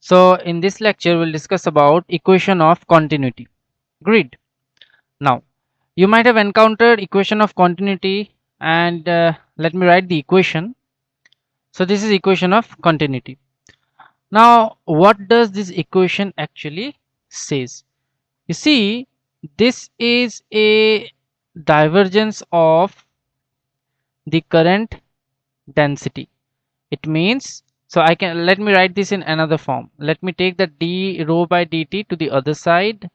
So in this lecture we'll discuss about equation of continuity. Agreed. Now you might have encountered equation of continuity, and let me write the equation. So this is equation of continuity. Now what does this equation actually says? You see, this is a divergence of the current density. It means, so I can, let me write this in another form. Let me take the d rho by dt to the other side.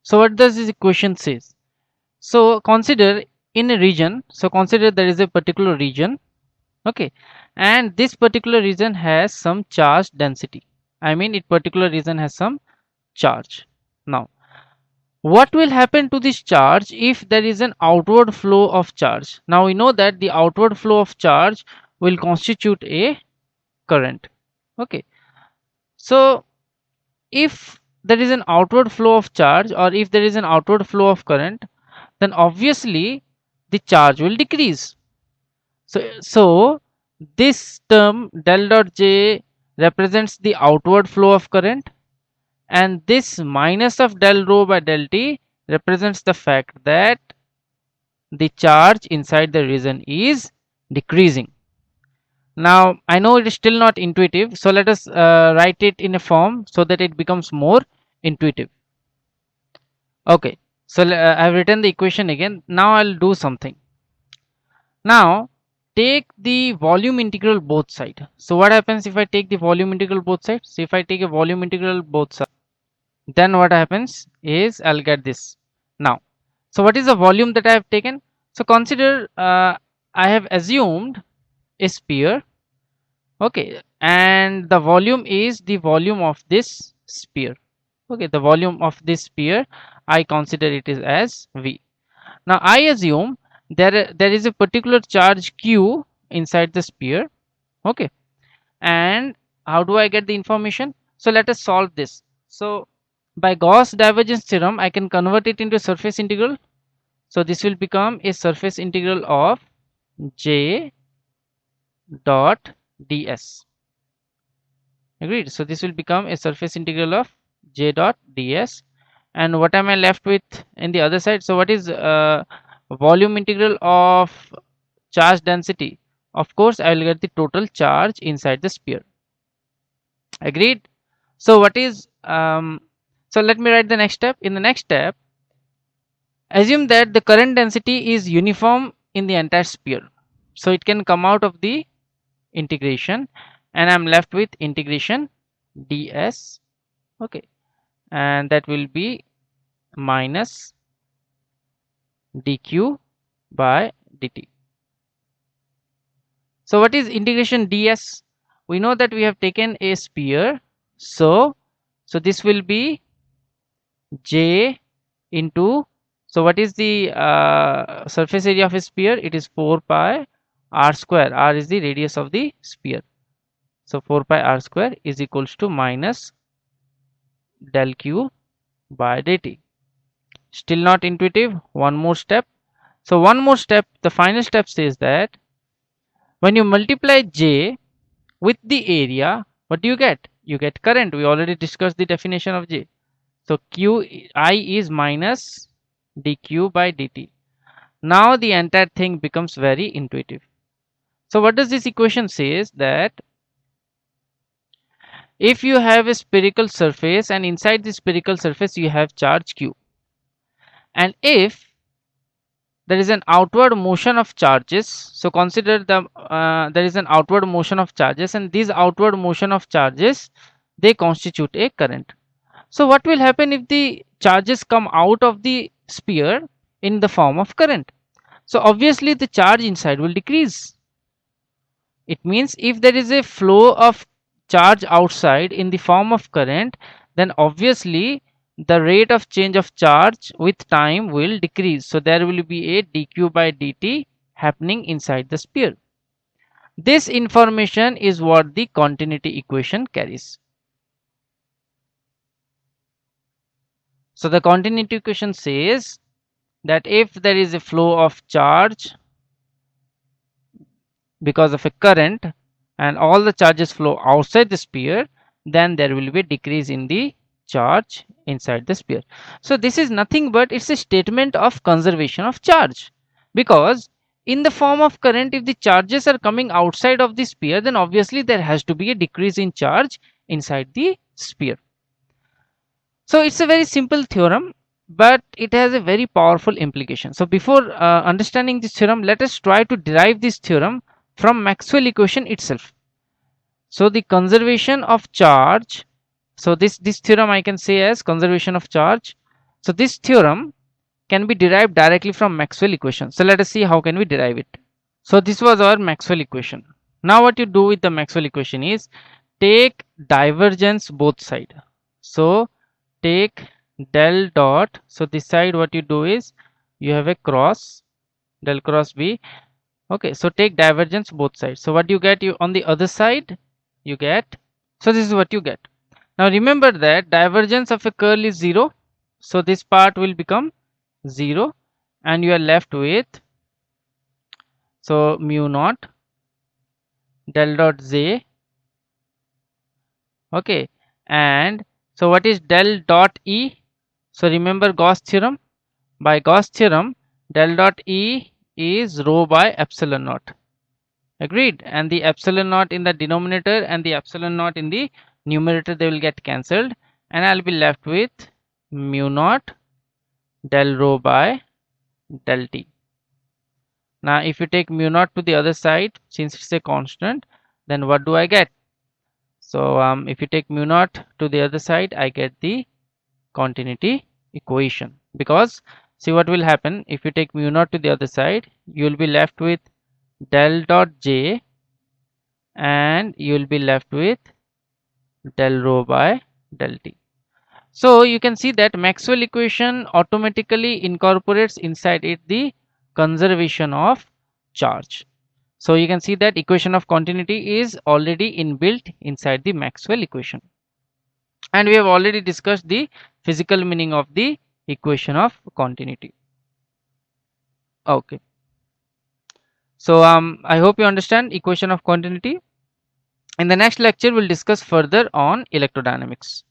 So what does this equation says? So consider in a region, so consider there is a particular region, okay, and this particular region has some charge density. I mean, it particular region has some charge. Now what will happen to this charge if there is an outward flow of charge? Now we know that the outward flow of charge will constitute a current. Okay, so if there is an outward flow of charge, or if there is an outward flow of current, then obviously the charge will decrease. So this term del dot j represents the outward flow of current, and this minus of del rho by del t represents the fact that the charge inside the region is decreasing. Now I know it is still not intuitive, so let us write it in a form so that it becomes more intuitive. Okay, so I have written the equation again. Now I'll do something. Now take the volume integral both sides. So what happens if I take the volume integral both sides? So if I take a volume integral both sides, then what happens is I'll get this. Now, so what is the volume that I have taken? So consider I have assumed a sphere, okay, and the volume is the volume of this sphere. Okay, the volume of this sphere, I consider it is as V. Now I assume there is a particular charge q inside the sphere. Okay, and how do I get the information? So let us solve this. So by Gauss divergence theorem I can convert it into surface integral. So this will become a surface integral of j dot ds. Agreed. So this will become a surface integral of j dot ds. And what am I left with in the other side? So what is volume integral of charge density? Of course I will get the total charge inside the sphere. Agreed. So what is so let me write the next step. In the next step, assume that the current density is uniform in the entire sphere, so it can come out of the integration, and I'm left with integration ds. Okay, and that will be minus dq by dt. So what is integration ds? We know that we have taken a sphere, so this will be j into, so what is the surface area of a sphere? It is 4 pi r square. R is the radius of the sphere, so 4 pi r square is equals to minus del q by dt. Still not intuitive. One more step. So one more step, the final step says that when you multiply j with the area, what do you get? You get current. We already discussed the definition of j. So qi is minus dq by dt. Now the entire thing becomes very intuitive. So what does this equation says? That if you have a spherical surface and inside the spherical surface you have charge q, and if there is an outward motion of charges, so consider there is an outward motion of charges, and these outward motion of charges, they constitute a current. So what will happen if the charges come out of the sphere in the form of current? So obviously the charge inside will decrease. It means if there is a flow of charge outside in the form of current, then obviously the rate of change of charge with time will decrease. So there will be a dq by dt happening inside the sphere. This information is what the continuity equation carries. So the continuity equation says that if there is a flow of charge because of a current and all the charges flow outside the sphere, then there will be a decrease in the charge inside the sphere. So this is nothing but it's a statement of conservation of charge, because in the form of current, if the charges are coming outside of the sphere, then obviously there has to be a decrease in charge inside the sphere. So it's a very simple theorem, but it has a very powerful implication. So before understanding this theorem, let us try to derive this theorem from Maxwell equation itself. So the conservation of charge, so this theorem I can say as conservation of charge. So this theorem can be derived directly from Maxwell equation. So let us see how can we derive it. So this was our Maxwell equation. Now what you do with the Maxwell equation is take divergence both side. So take del dot, so this side what you do is you have a cross, del cross B. Okay, so take divergence both sides. So what you get, you on the other side you get, so this is what you get. Now remember that divergence of a curl is 0, so this part will become 0 and you are left with, so mu naught del dot J. Okay, and so what is del dot E? So remember Gauss theorem. By Gauss theorem, del dot E is rho by epsilon naught. Agreed? And the epsilon naught in the denominator and the epsilon naught in the numerator, they will get cancelled, and I'll be left with mu naught del rho by del T. Now if you take mu naught to the other side, since it's a constant, then what do I get? So if you take mu naught to the other side, I get the continuity equation, because see what will happen if you take mu naught to the other side, you will be left with del dot J and you will be left with del rho by del T. So you can see that Maxwell equation automatically incorporates inside it the conservation of charge. So you can see that equation of continuity is already inbuilt inside the Maxwell equation. And we have already discussed the physical meaning of the equation of continuity. Okay. So I hope you understand equation of continuity. In the next lecture, we'll discuss further on electrodynamics.